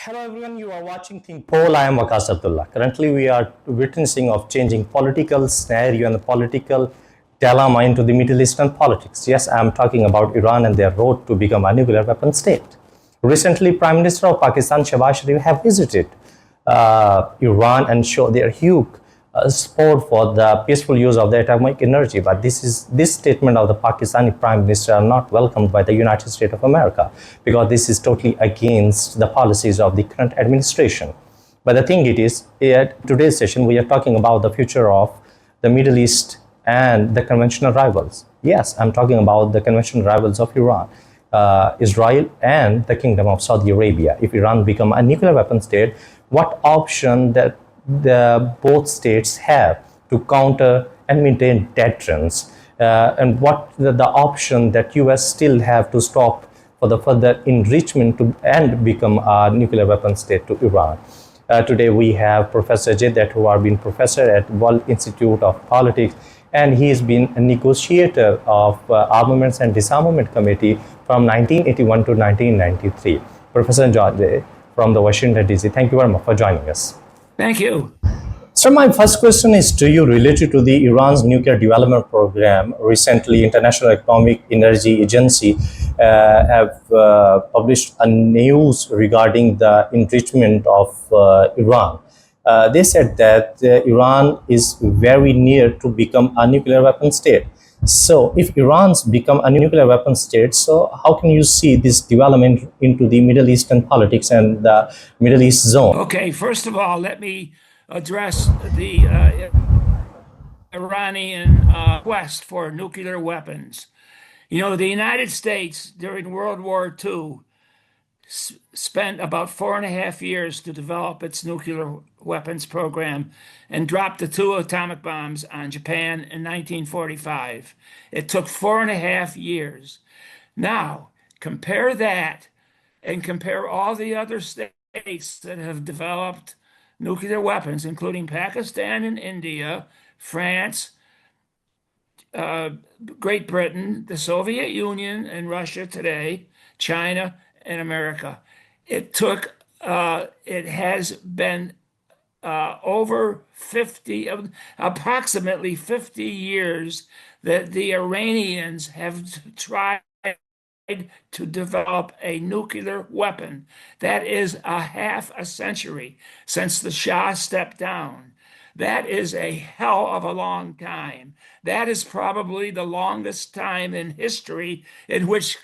Hello everyone, you are watching ThinkPol. I am AKHTAR. Currently, we are witnessing of changing political scenario and the political dilemma into the Middle Eastern politics. Yes, I am talking about Iran and their road to become a nuclear weapon state. Recently, Prime Minister of Pakistan, Shehbaz Sharif, have visited Iran and show their huge support for the peaceful use of the atomic energy. But this statement of the Pakistani Prime Minister are not welcomed by the United States of America because this is totally against the policies of the current administration. But the thing it is, at today's session, we are talking about the future of the Middle East and the conventional rivals. Yes, I'm talking about the conventional rivals of Iran, Israel, and the Kingdom of Saudi Arabia. If Iran become a nuclear weapon state, what option that the both states have to counter and maintain deterrence, and what the option that US still have to stop for the further enrichment to and become a nuclear weapon state to Iran. Today we have Professor Jedet, who has been professor at World Institute of Politics, and he has been a negotiator of Armaments and Disarmament Committee from 1981 to 1993. Professor Jedet from the Washington DC, thank you very much for joining us. Thank you. So my first question is to you related to the Iran's nuclear development program. Recently, International Atomic Energy Agency have published a news regarding the enrichment of Iran. They said that Iran is very near to become a nuclear weapon state. So if Iran's become a nuclear weapon state, so how can you see this development into the Middle Eastern politics and the Middle East zone? Okay, first of all, let me address the Iranian quest for nuclear weapons. You know, the United States during World War II spent about 4.5 years to develop its nuclear weapons program and dropped the 2 atomic bombs on Japan in 1945. It took 4.5 years. Now, compare that and compare all the other states that have developed nuclear weapons, including Pakistan and India, France, Great Britain, the Soviet Union and Russia today, China and America. It has been over approximately 50 years that the Iranians have tried to develop a nuclear weapon. That is a half a century since the Shah stepped down. That is a hell of a long time. That is probably the longest time in history in which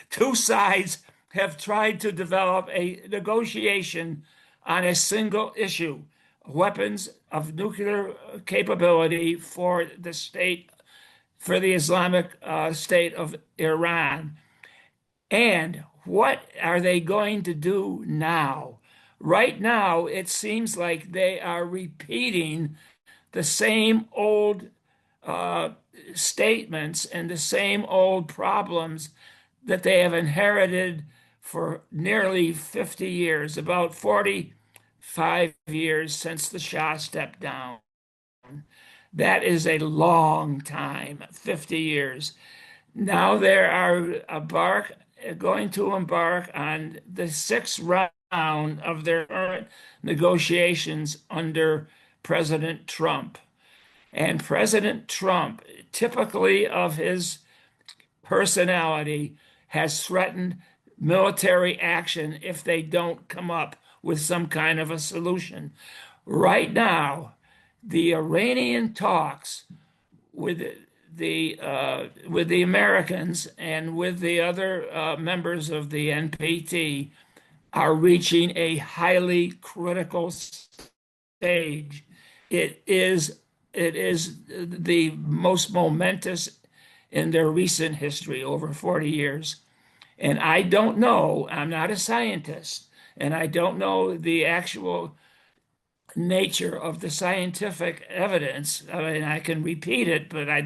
two sides have tried to develop a negotiation on a single issue, weapons of nuclear capability for the Islamic State of Iran. And what are they going to do now? Right now, it seems like they are repeating the same old statements and the same old problems that they have inherited for nearly 50 years, about 45 years since the Shah stepped down. That is a long time, 50 years. Now they are going to embark on the 6th round of their current negotiations under President Trump. And President Trump, typically of his personality, has threatened military action if they don't come up with some kind of a solution. Right now, the Iranian talks with the Americans and with the other members of the NPT are reaching a highly critical stage. It is the most momentous in their recent history, over 40 years. And I don't know, I'm not a scientist, and I don't know the actual nature of the scientific evidence. I mean, I can repeat it, but I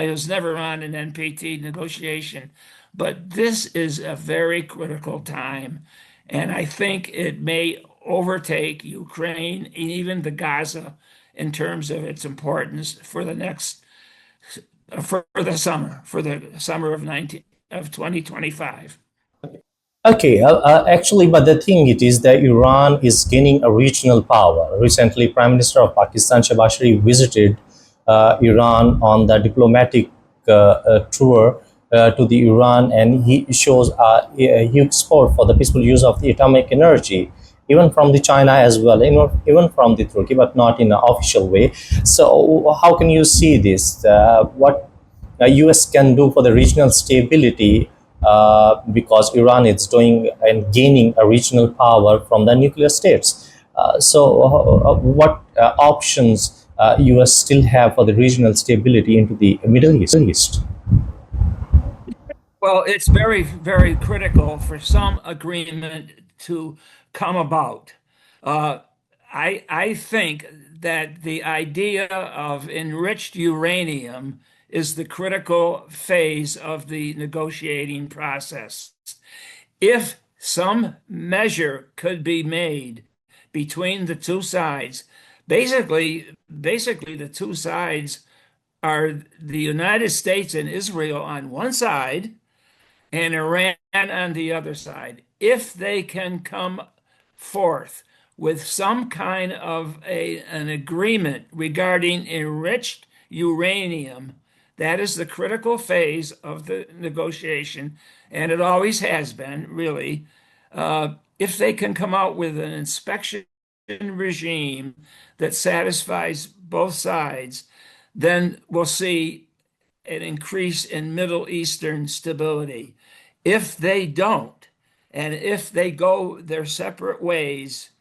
was never on an NPT negotiation. But this is a very critical time. And I think it may overtake Ukraine and even the Gaza in terms of its importance for the summer of 2025. Okay, actually, but the thing it is that Iran is gaining a regional power. Recently, Prime Minister of Pakistan Shehbaz Sharif visited Iran on the diplomatic tour to the Iran, and he shows a huge support for the peaceful use of the atomic energy, even from the China as well, even from the Turkey, but not in an official way. So, how can you see this? What US can do for the regional stability because Iran is doing and gaining a regional power from the nuclear states. What options US still have for the regional stability into the Middle East? Well, it's very, very critical for some agreement to come about. Uh, I think that the idea of enriched uranium is the critical phase of the negotiating process. If some measure could be made between the two sides, basically the two sides are the United States and Israel on one side and Iran on the other side. If they can come forth with some kind of an agreement regarding enriched uranium, that is the critical phase of the negotiation, and it always has been, really. If they can come out with an inspection regime that satisfies both sides, then we'll see an increase in Middle Eastern stability. If they don't, and if they go their separate ways,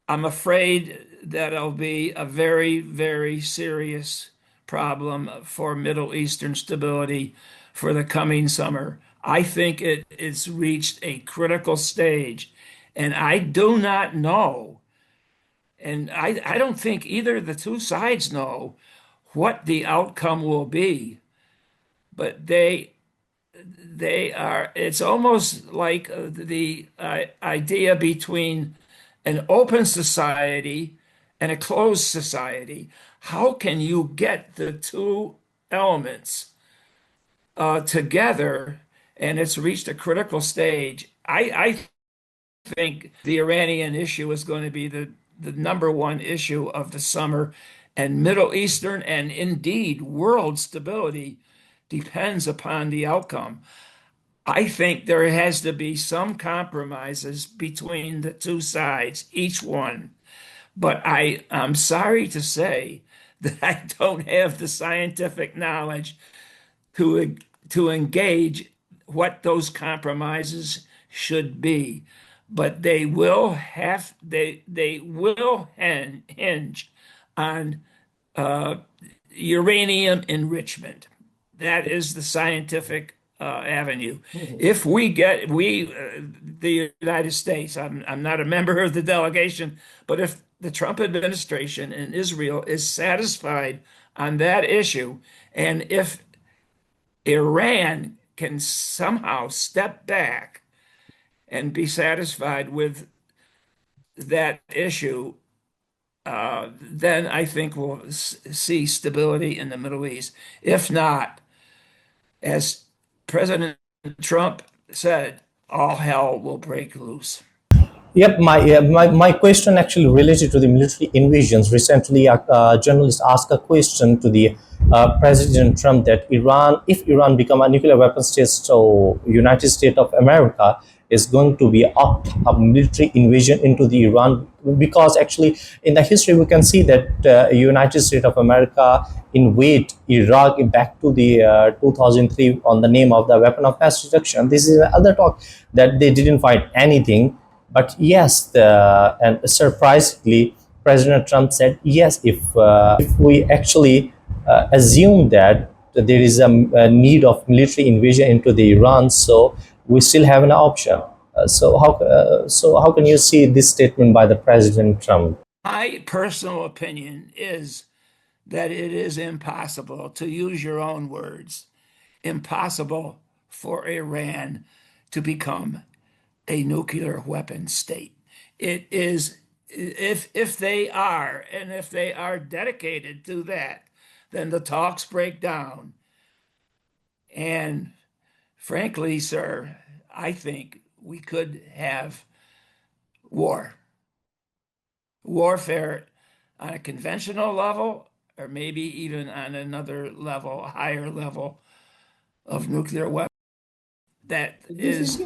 I'm afraid that it'll be a very, very serious problem for Middle Eastern stability for the coming summer. I think it's reached a critical stage, and I do not know, and I don't think either of the two sides know what the outcome will be, but they are, it's almost like the idea between an open society and a closed society. How can you get the two elements together? And it's reached a critical stage. I think the Iranian issue is going to be the number one issue of the summer, and Middle Eastern and indeed world stability depends upon the outcome. I think there has to be some compromises between the two sides, each one. But I'm sorry to say that I don't have the scientific knowledge to engage what those compromises should be. But they will hinge on uh, uranium enrichment. That is the scientific avenue. If the United States, I'm not a member of the delegation, but if the Trump administration and Israel is satisfied on that issue, and if Iran can somehow step back and be satisfied with that issue, then I think we'll see stability in the Middle East. If not, as President Trump said, all hell will break loose. Yep, my question actually related to the military invasions. Recently, a journalist asked a question to the President Trump that if Iran become a nuclear weapon state, so United States of America is going to be up a military invasion into the Iran, because actually in the history we can see that United States of America invade Iraq back to the 2003 on the name of the weapon of mass destruction. This is another talk that they didn't find anything, but yes, and surprisingly, President Trump said yes. If we actually assume that there is a need of military invasion into the Iran, so we still have an option. So how can you see this statement by the President Trump? My personal opinion is that it is impossible, to use your own words, impossible for Iran to become a nuclear weapon state. It is, if they are, and if they are dedicated to that, then the talks break down. And frankly, sir, I think we could have warfare on a conventional level, or maybe even on another level, a higher level of nuclear weapons. That is,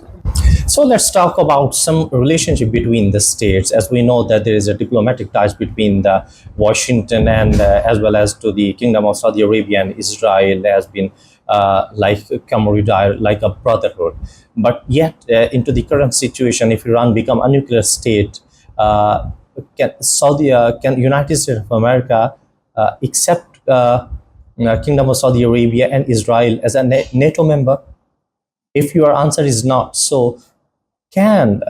So let's talk about some relationship between the states. As we know that there is a diplomatic ties between the Washington and as well as to the Kingdom of Saudi Arabia and Israel has been like a camaraderie, like a brotherhood. But yet, into the current situation, if Iran become a nuclear state, can United States of America accept Kingdom of Saudi Arabia and Israel as a NATO member? If your answer is not, so can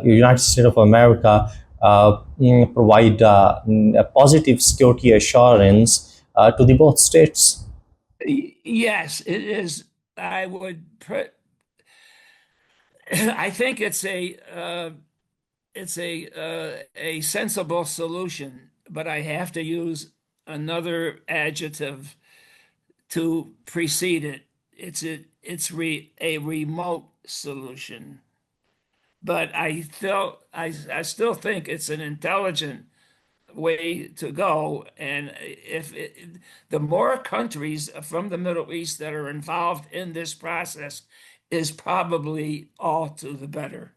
United States of America provide a positive security assurance to the both states? yes, it is. I think it's a sensible solution, but I have to use another adjective to precede it. It's a remote solution, but I still think it's an intelligent way to go. And the more countries from the Middle East that are involved in this process is probably all to the better.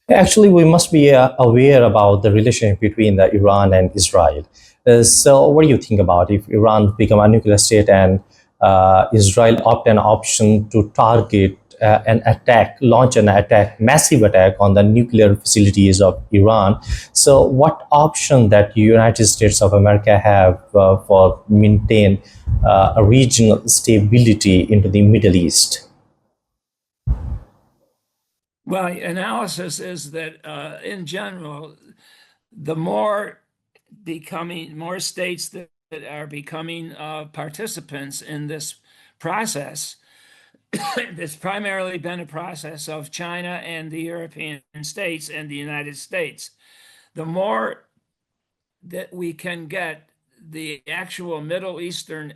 Actually, we must be aware about the relationship between the Iran and Israel. So, what do you think about if Iran become a nuclear state and Israel opt an option to target an attack, launch an attack, massive attack on the nuclear facilities of Iran? So, what option that the United States of America have for maintain a regional stability into the Middle East? Well, analysis is that in general, the more states that are becoming participants in this process, it's primarily been a process of China and the European states and the United States. The more that we can get the actual Middle Eastern,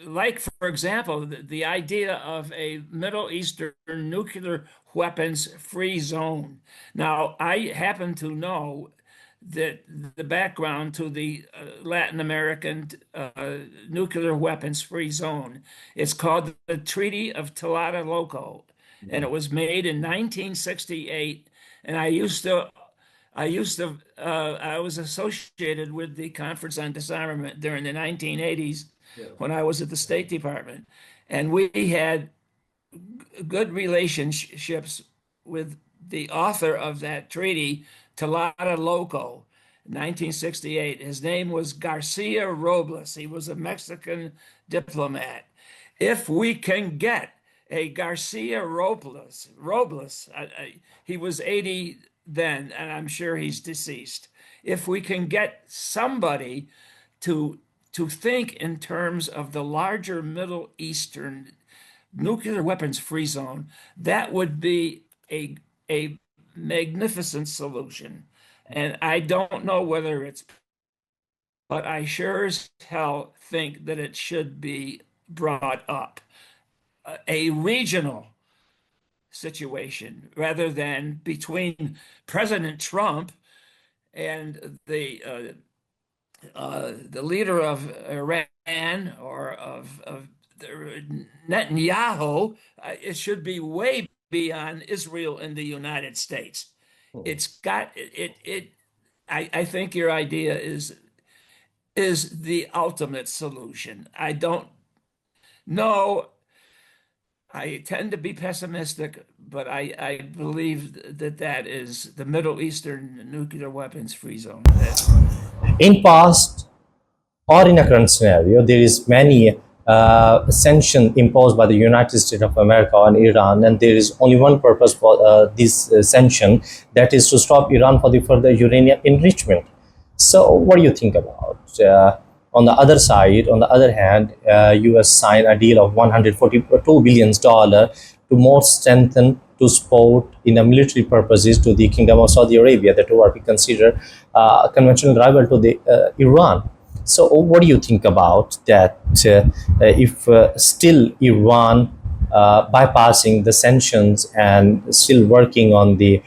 like, for example, the idea of a Middle Eastern nuclear weapons free zone. Now, I happen to know that the background to the Latin American nuclear weapons free zone. It's called the Treaty of Tlatelolco, and it was made in 1968. And I was associated with the Conference on Disarmament during the 1980s when I was at the State Department. And we had good relationships with the author of that treaty, Tlatelolco, 1968. His name was Garcia Robles. He was a Mexican diplomat. If we can get a Garcia Robles, he was 80 then, and I'm sure he's deceased. If we can get somebody to think in terms of the larger Middle Eastern nuclear weapons free zone, that would be a magnificent solution. And I don't know whether it's, but I sure as hell think that it should be brought up. A regional situation rather than between President Trump and the leader of Iran or of Netanyahu. It should be way beyond Israel and the United States. It's got it. I think your idea is the ultimate solution. I don't know. I tend to be pessimistic, but I believe that is the Middle Eastern nuclear weapons free zone. In past or in a current scenario, there is many sanction imposed by the United States of America on Iran, and there is only one purpose for this sanction, that is to stop Iran for the further uranium enrichment. So, what do you think about? On the other side, on the other hand, U.S. signed a deal of $142 billion to more strengthen to support in a military purposes to the Kingdom of Saudi Arabia, that are considered a conventional rival to the Iran. So, what do you think about that? If still Iran bypassing the sanctions and still working on the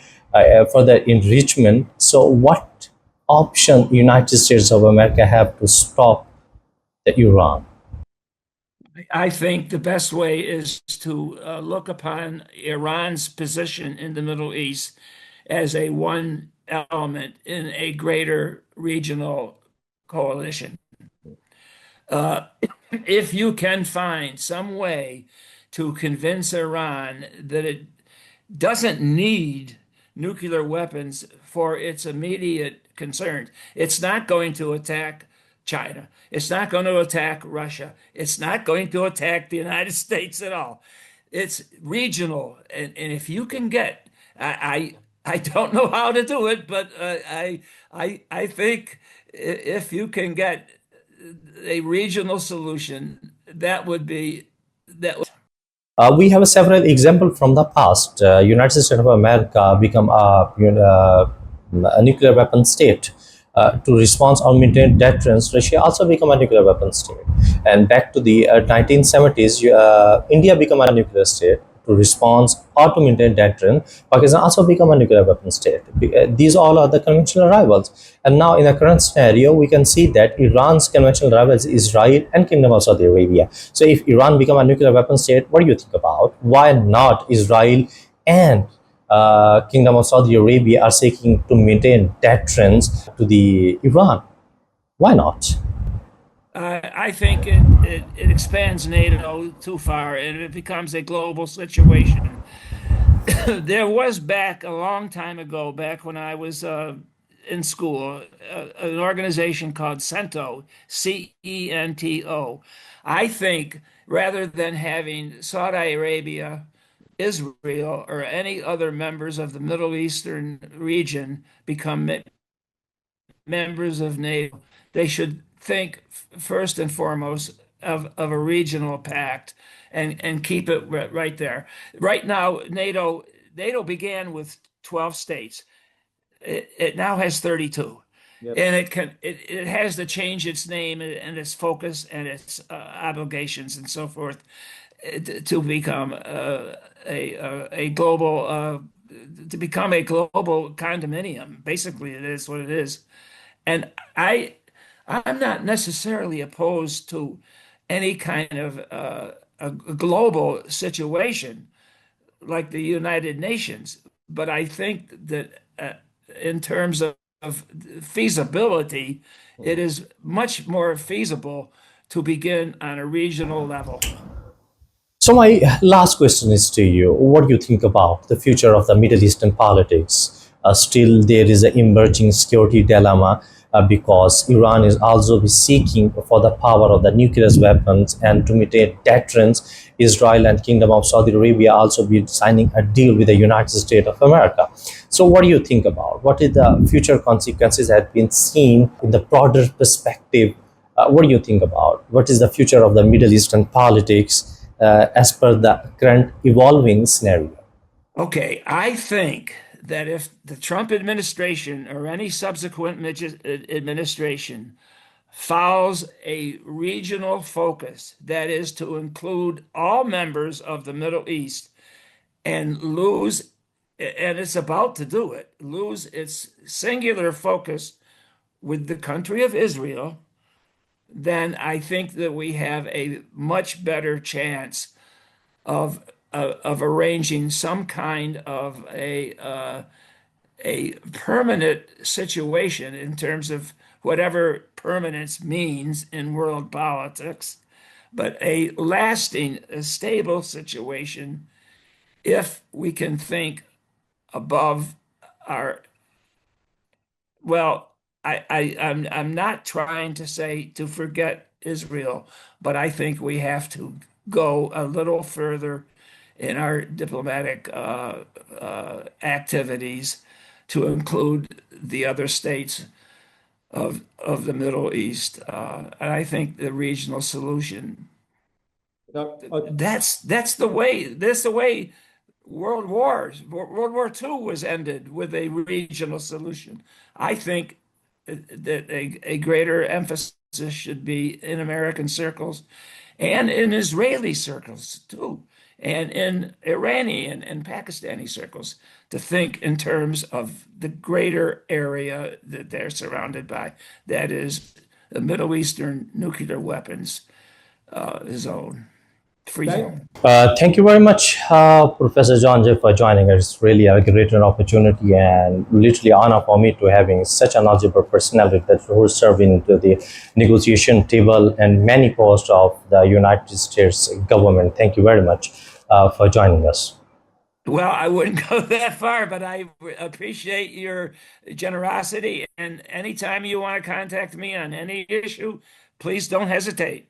further enrichment. So, what option United States of America have to stop the Iran? I think the best way is to look upon Iran's position in the Middle East as a one element in a greater regional coalition. Uh, if you can find some way to convince Iran that it doesn't need nuclear weapons for its immediate concerns. It's not going to attack China. It's not going to attack Russia. It's not going to attack the United States at all. It's regional. And if you can get, I don't know how to do it, but I think if you can get a regional solution, that would be that. We have several examples from the past. United States of America become a nuclear weapon state. To respond or maintain deterrence, Russia also become a nuclear weapon state. And back to the 1970s, India become a nuclear state. To respond or to maintain deterrence, Pakistan also become a nuclear weapon state. These all are the conventional rivals. And now in the current scenario, we can see that Iran's conventional rivals is Israel and Kingdom of Saudi Arabia. So if Iran become a nuclear weapon state, what do you think about? Why not Israel and Kingdom of Saudi Arabia are seeking to maintain deterrence to the Iran? Why not? I think it expands NATO too far and it becomes a global situation. There was back a long time ago, back when I was in school, an organization called CENTO, CENTO. I think rather than having Saudi Arabia, Israel, or any other members of the Middle Eastern region become members of NATO, they should think first and foremost of a regional pact and keep it right there. Right now, NATO began with 12 states. It now has 32. Yep. And it has to change its name and its focus and its obligations and so forth to become a global to become a global condominium. Basically, it is what it is. And I'm not necessarily opposed to any kind of a global situation like the United Nations, but I think that in terms of feasibility, it is much more feasible to begin on a regional level. So my last question is to you: what do you think about the future of the Middle Eastern politics? Still, there is an emerging security dilemma because Iran is also be seeking for the power of the nuclear weapons and to mitigate deterrence. Israel and Kingdom of Saudi Arabia also be signing a deal with the United States of America. So, what do you think about what is the future consequences have been seen in the broader perspective? What do you think about what is the future of the Middle Eastern politics? As per the current evolving scenario. Okay, I think that if the Trump administration or any subsequent administration follows a regional focus, that is to include all members of the Middle East and lose, and it's about to do it, lose its singular focus with the country of Israel, then I think that we have a much better chance of of arranging some kind of a permanent situation in terms of whatever permanence means in world politics, but a lasting, a stable situation if we can think above our, well, I'm not trying to say to forget Israel, but I think we have to go a little further in our diplomatic activities to include the other states of the Middle East. And I think the regional solution, that's the way World War II was ended with a regional solution. I think that a greater emphasis should be in American circles and in Israeli circles too. and in Iranian and Pakistani circles to think in terms of the greater area that they're surrounded by, that is the Middle Eastern nuclear weapons zone, free zone. Thank you very much, Professor John Jay, for joining us. It's really a great opportunity and literally honor for me to having such a knowledgeable personality that who serve into the negotiation table and many posts of the United States government. Thank you very much for joining us. Well, I wouldn't go that far, but I appreciate your generosity. And anytime you want to contact me on any issue, please don't hesitate.